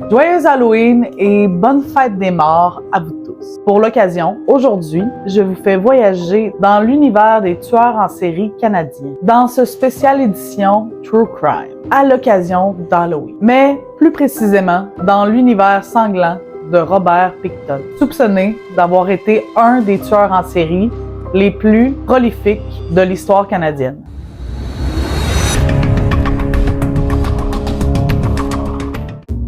Joyeux Halloween et bonne fête des morts à vous tous. Pour l'occasion, aujourd'hui, je vous fais voyager dans l'univers des tueurs en série canadiens, dans ce spécial édition True Crime, à l'occasion d'Halloween. Mais plus précisément, dans l'univers sanglant de Robert Pickton, soupçonné d'avoir été un des tueurs en série les plus prolifiques de l'histoire canadienne.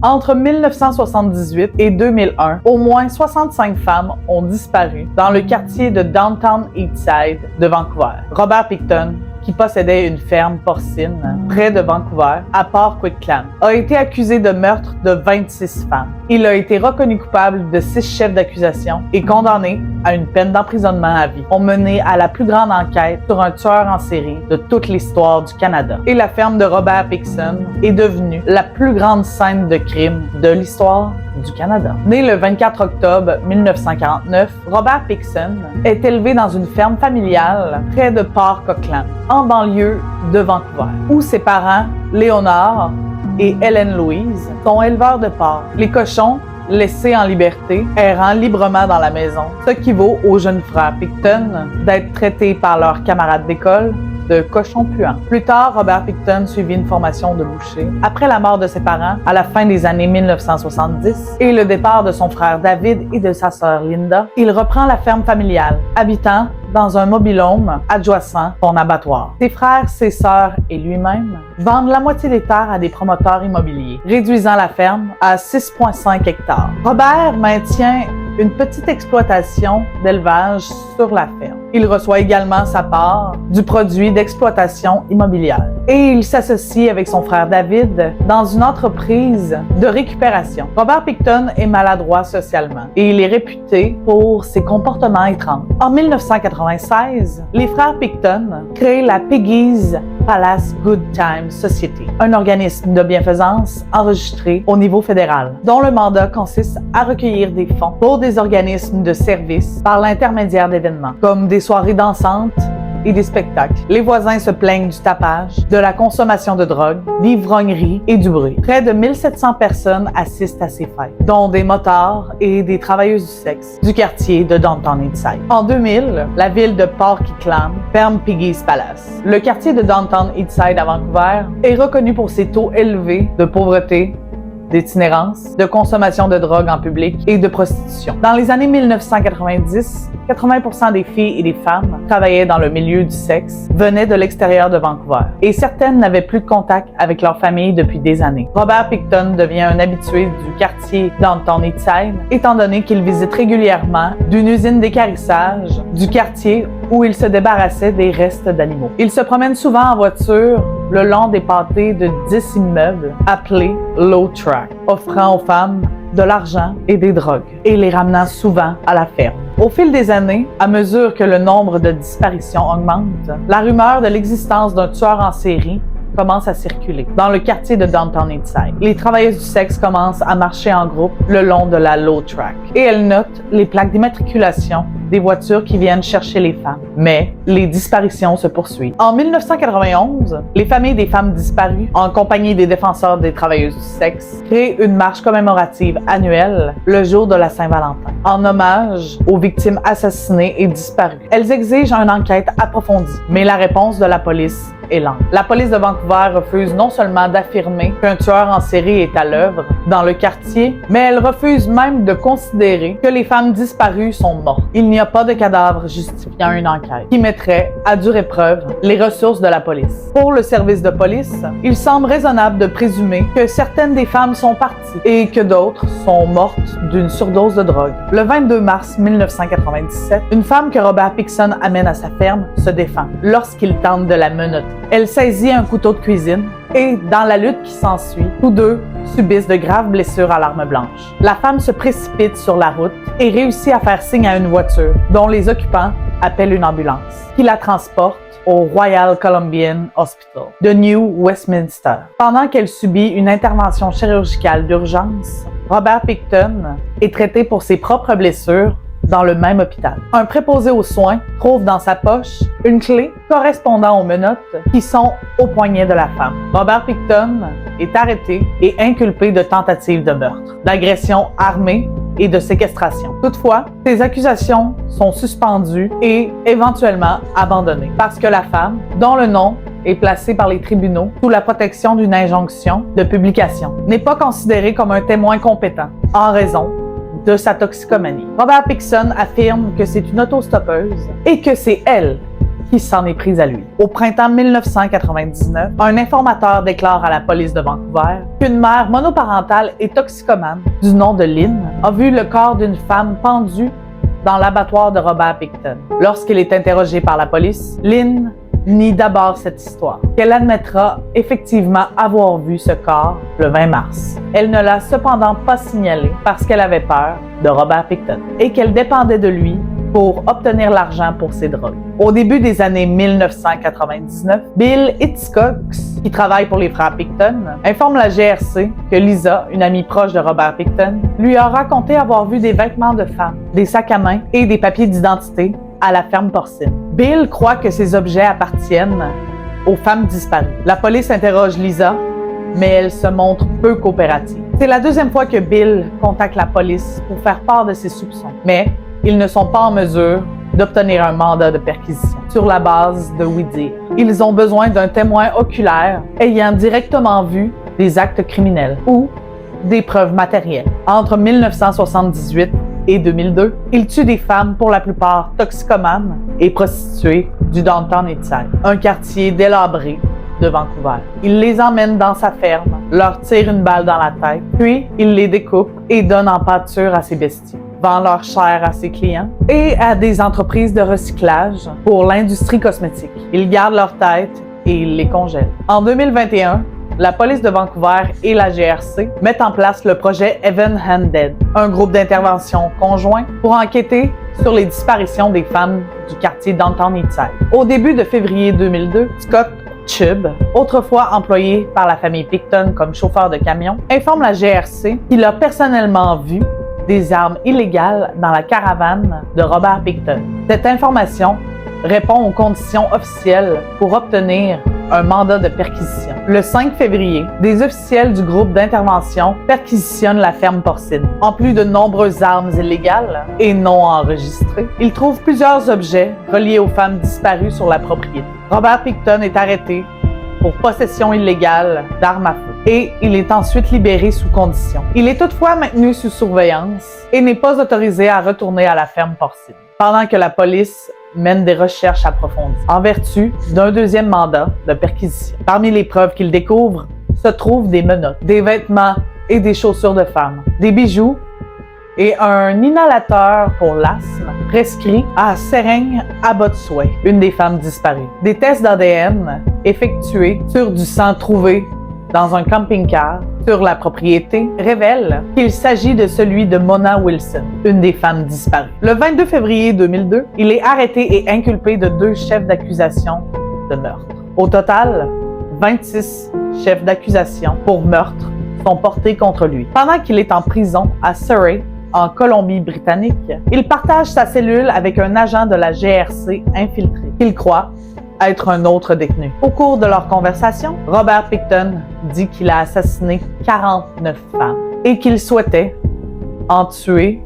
Entre 1978 et 2001, au moins 65 femmes ont disparu dans le quartier de Downtown Eastside de Vancouver. Robert Pickton, qui possédait une ferme porcine près de Vancouver, à Port Coquitlam, a été accusé de meurtre de 26 femmes. Il a été reconnu coupable de 6 chefs d'accusation et condamné à une peine d'emprisonnement à vie. On menait à la plus grande enquête sur un tueur en série de toute l'histoire du Canada. Et la ferme de Robert Pickton est devenue la plus grande scène de crime de l'histoire du Canada. Né le 24 octobre 1949, Robert Pickton est élevé dans une ferme familiale près de Port Coquitlam, en banlieue de Vancouver, où ses parents, Léonard et Hélène Louise, sont éleveurs de porcs. Les cochons, laissés en liberté, errant librement dans la maison, ce qui vaut aux jeunes frères Pickton d'être traités par leurs camarades d'école de cochons puants. Plus tard, Robert Pickton suivit une formation de boucher. Après la mort de ses parents, à la fin des années 1970, et le départ de son frère David et de sa sœur Linda, il reprend la ferme familiale, habitant dans un mobil-home adjacent son abattoir. Ses frères, ses sœurs et lui-même vendent la moitié des terres à des promoteurs immobiliers, réduisant la ferme à 6,5 hectares. Robert maintient une petite exploitation d'élevage sur la ferme. Il reçoit également sa part du produit d'exploitation immobilière. Et il s'associe avec son frère David dans une entreprise de récupération. Robert Pickton est maladroit socialement et il est réputé pour ses comportements étranges. En 1996, les frères Pickton créent la Piggy's Palace Good Time Society, un organisme de bienfaisance enregistré au niveau fédéral, dont le mandat consiste à recueillir des fonds pour des organismes de services par l'intermédiaire d'événements, comme des soirées dansantes et des spectacles. Les voisins se plaignent du tapage, de la consommation de drogue, d'ivrognerie et du bruit. Près de 1700 personnes assistent à ces fêtes, dont des motards et des travailleuses du sexe du quartier de Downtown Eastside. En 2000, la ville de Port Coquitlam ferme Piggy's Palace. Le quartier de Downtown Eastside à Vancouver est reconnu pour ses taux élevés de pauvreté, d'itinérance, de consommation de drogue en public et de prostitution. Dans les années 1990, 80% des filles et des femmes travaillaient dans le milieu du sexe, venaient de l'extérieur de Vancouver, et certaines n'avaient plus de contact avec leur famille depuis des années. Robert Pickton devient un habitué du quartier Downtown Eastside, étant donné qu'il visite régulièrement d'une usine d'équarrissage du quartier où il se débarrassait des restes d'animaux. Il se promène souvent en voiture le long des pâtés de 10 immeubles appelés Low Track, offrant aux femmes de l'argent et des drogues, et les ramenant souvent à la ferme. Au fil des années, à mesure que le nombre de disparitions augmente, la rumeur de l'existence d'un tueur en série commence à circuler dans le quartier de Downtown Eastside. Les travailleuses du sexe commencent à marcher en groupe le long de la Low Track et elles notent les plaques d'immatriculation des voitures qui viennent chercher les femmes. Mais les disparitions se poursuivent. En 1991, les familles des femmes disparues, en compagnie des défenseurs des travailleuses du sexe, créent une marche commémorative annuelle le jour de la Saint-Valentin, en hommage aux victimes assassinées et disparues. Elles exigent une enquête approfondie, mais la réponse de la police est lente. La police de Vancouver refuse non seulement d'affirmer qu'un tueur en série est à l'œuvre dans le quartier, mais elle refuse même de considérer que les femmes disparues sont mortes. Il n'y a pas de cadavre justifiant une enquête qui mettrait à dure épreuve les ressources de la police. Pour le service de police, il semble raisonnable de présumer que certaines des femmes sont parties et que d'autres sont mortes d'une surdose de drogue. Le 22 mars 1997, une femme que Robert Pickton amène à sa ferme se défend lorsqu'il tente de la menotter. Elle saisit un couteau de cuisine et, dans la lutte qui s'ensuit, tous deux subissent de graves blessures à l'arme blanche. La femme se précipite sur la route et réussit à faire signe à une voiture, dont les occupants appellent une ambulance, qui la transporte au Royal Columbian Hospital de New Westminster. Pendant qu'elle subit une intervention chirurgicale d'urgence, Robert Pickton est traité pour ses propres blessures dans le même hôpital. Un préposé aux soins trouve dans sa poche une clé correspondant aux menottes qui sont au poignet de la femme. Robert Pickton est arrêté et inculpé de tentative de meurtre, d'agression armée et de séquestration. Toutefois, ces accusations sont suspendues et éventuellement abandonnées parce que la femme, dont le nom est placé par les tribunaux sous la protection d'une injonction de publication, n'est pas considérée comme un témoin compétent en raison de sa toxicomanie. Robert Pickton affirme que c'est une autostoppeuse et que c'est elle qui s'en est prise à lui. Au printemps 1999, un informateur déclare à la police de Vancouver qu'une mère monoparentale et toxicomane du nom de Lynn a vu le corps d'une femme pendue dans l'abattoir de Robert Pickton. Lorsqu'elle est interrogée par la police, Lynn nie d'abord cette histoire, qu'elle admettra effectivement avoir vu ce corps le 20 mars. Elle ne l'a cependant pas signalé parce qu'elle avait peur de Robert Pickton et qu'elle dépendait de lui pour obtenir l'argent pour ses drogues. Au début des années 1999, Bill Hitchcox, qui travaille pour les frères Pickton, informe la GRC que Lisa, une amie proche de Robert Pickton, lui a raconté avoir vu des vêtements de femme, des sacs à main et des papiers d'identité à la ferme porcine. Bill croit que ces objets appartiennent aux femmes disparues. La police interroge Lisa, mais elle se montre peu coopérative. C'est la deuxième fois que Bill contacte la police pour faire part de ses soupçons, mais ils ne sont pas en mesure d'obtenir un mandat de perquisition sur la base de oui-dire. Ils ont besoin d'un témoin oculaire ayant directement vu des actes criminels ou des preuves matérielles. Entre 1978 et 2002, ils tuent des femmes, pour la plupart toxicomanes et prostituées, du Downtown Eastside, un quartier délabré de Vancouver. Il les emmène dans sa ferme, leur tire une balle dans la tête, puis il les découpe et donne en pâture à ses bestiaux, vend leur chair à ses clients et à des entreprises de recyclage pour l'industrie cosmétique. Il garde leur tête et il les congèle. En 2021, la police de Vancouver et la GRC mettent en place le projet Even Handed, un groupe d'intervention conjoint pour enquêter sur les disparitions des femmes du quartier Downtown Eastside. Au début de février 2002, Scott Chubb, autrefois employé par la famille Pickton comme chauffeur de camion, informe la GRC qu'il a personnellement vu des armes illégales dans la caravane de Robert Pickton. Cette information répond aux conditions officielles pour obtenir un mandat de perquisition. Le 5 février, des officiels du groupe d'intervention perquisitionnent la ferme porcine. En plus de nombreuses armes illégales et non enregistrées, ils trouvent plusieurs objets reliés aux femmes disparues sur la propriété. Robert Pickton est arrêté pour possession illégale d'armes à feu et il est ensuite libéré sous condition. Il est toutefois maintenu sous surveillance et n'est pas autorisé à retourner à la ferme porcine, pendant que la police mène des recherches approfondies en vertu d'un deuxième mandat de perquisition. Parmi les preuves qu'il découvre se trouvent des menottes, des vêtements et des chaussures de femme, des bijoux et un inhalateur pour l'asthme prescrit à Sereng Abotsway, une des femmes disparues. Des tests d'ADN effectués sur du sang trouvé dans un camping-car sur la propriété révèlent qu'il s'agit de celui de Mona Wilson, une des femmes disparues. Le 22 février 2002, il est arrêté et inculpé de 2 chefs d'accusation de meurtre. Au total, 26 chefs d'accusation pour meurtre sont portés contre lui. Pendant qu'il est en prison à Surrey, en Colombie-Britannique, il partage sa cellule avec un agent de la GRC infiltré, qu'il croit être un autre détenu. Au cours de leur conversation, Robert Pickton dit qu'il a assassiné 49 femmes et qu'il souhaitait en tuer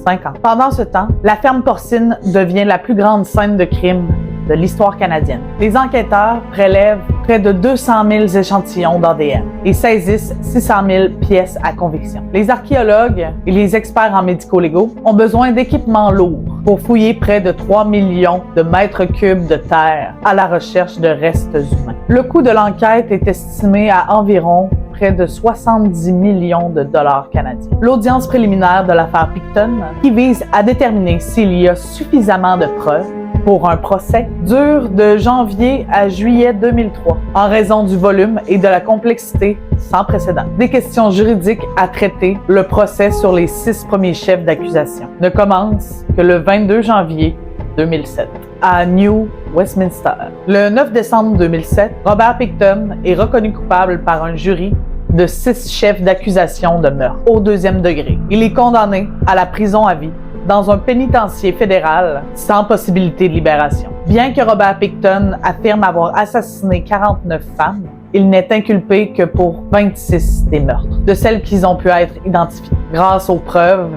50. Pendant ce temps, la ferme porcine devient la plus grande scène de crime de l'histoire canadienne. Les enquêteurs prélèvent près de 200 000 échantillons d'ADN et saisissent 600 000 pièces à conviction. Les archéologues et les experts en médico-légaux ont besoin d'équipements lourds pour fouiller près de 3 millions de mètres cubes de terre à la recherche de restes humains. Le coût de l'enquête est estimé à environ près de 70 millions de dollars canadiens. L'audience préliminaire de l'affaire Pickton, qui vise à déterminer s'il y a suffisamment de preuves pour un procès, dure de janvier à juillet 2003, en raison du volume et de la complexité sans précédent. Des questions juridiques à traiter, le procès sur les 6 premiers chefs d'accusation ne commence que le 22 janvier 2007, à New Westminster. Le 9 décembre 2007, Robert Pickton est reconnu coupable par un jury de 6 chefs d'accusation de meurtre au 2e degré. Il est condamné à la prison à vie dans un pénitencier fédéral sans possibilité de libération. Bien que Robert Pickton affirme avoir assassiné 49 femmes, il n'est inculpé que pour 26 des meurtres, de celles qui ont pu être identifiées, grâce aux preuves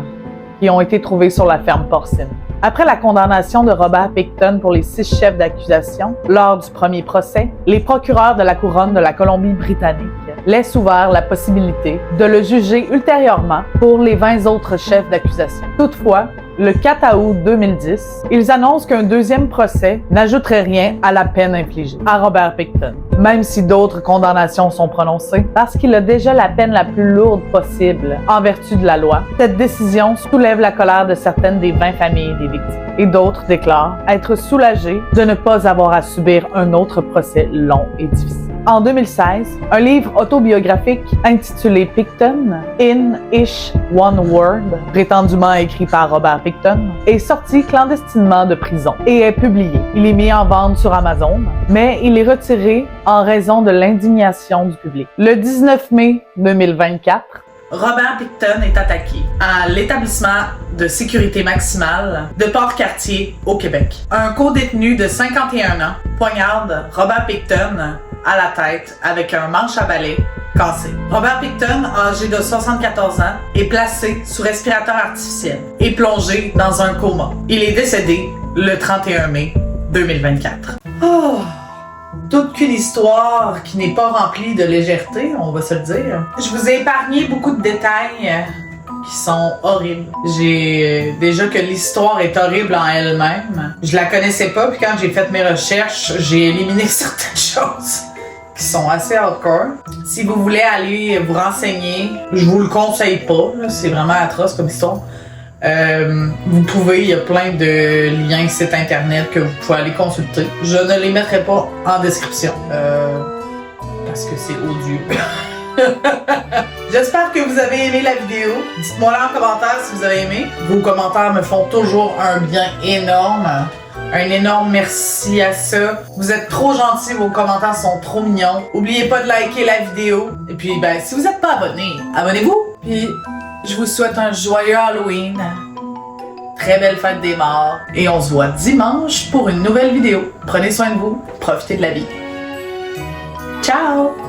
qui ont été trouvées sur la ferme porcine. Après la condamnation de Robert Pickton pour les 6 chefs d'accusation, lors du premier procès, les procureurs de la couronne de la Colombie-Britannique laissent ouvert la possibilité de le juger ultérieurement pour les 20 autres chefs d'accusation. Toutefois, le 4 août 2010, ils annoncent qu'un deuxième procès n'ajouterait rien à la peine infligée à Robert Pickton, même si d'autres condamnations sont prononcées, parce qu'il a déjà la peine la plus lourde possible en vertu de la loi. Cette décision soulève la colère de certaines des 20 familles des victimes, et d'autres déclarent être soulagés de ne pas avoir à subir un autre procès long et difficile. En 2016, un livre autobiographique intitulé Pickton, In Each One Word, prétendument écrit par Robert Pickton, est sorti clandestinement de prison et est publié. Il est mis en vente sur Amazon, mais il est retiré en raison de l'indignation du public. Le 19 mai 2024, Robert Pickton est attaqué à l'établissement de sécurité maximale de Port-Cartier au Québec. Un co-détenu de 51 ans poignarde Robert Pickton à la tête avec un manche à balai cassé. Robert Pickton, âgé de 74 ans, est placé sous respirateur artificiel et plongé dans un coma. Il est décédé le 31 mai 2024. Oh! Toute qu'une histoire qui n'est pas remplie de légèreté, on va se le dire. Je vous ai épargné beaucoup de détails qui sont horribles. J'ai déjà que l'histoire est horrible en elle-même. Je la connaissais pas, puis quand j'ai fait mes recherches, j'ai éliminé certaines choses qui sont assez hardcore. Si vous voulez aller vous renseigner, je vous le conseille pas, c'est vraiment atroce comme histoire. Vous pouvez, il y a plein de liens sites internet que vous pouvez aller consulter. Je ne les mettrai pas en description parce que c'est odieux. J'espère que vous avez aimé la vidéo. Dites-moi là en commentaire si vous avez aimé. Vos commentaires me font toujours un bien énorme. Un énorme merci à ça. Vous êtes trop gentils, vos commentaires sont trop mignons. N'oubliez pas de liker la vidéo. Et puis, si vous n'êtes pas abonné, abonnez-vous. Puis, je vous souhaite un joyeux Halloween. Très belle fête des morts. Et on se voit dimanche pour une nouvelle vidéo. Prenez soin de vous. Profitez de la vie. Ciao!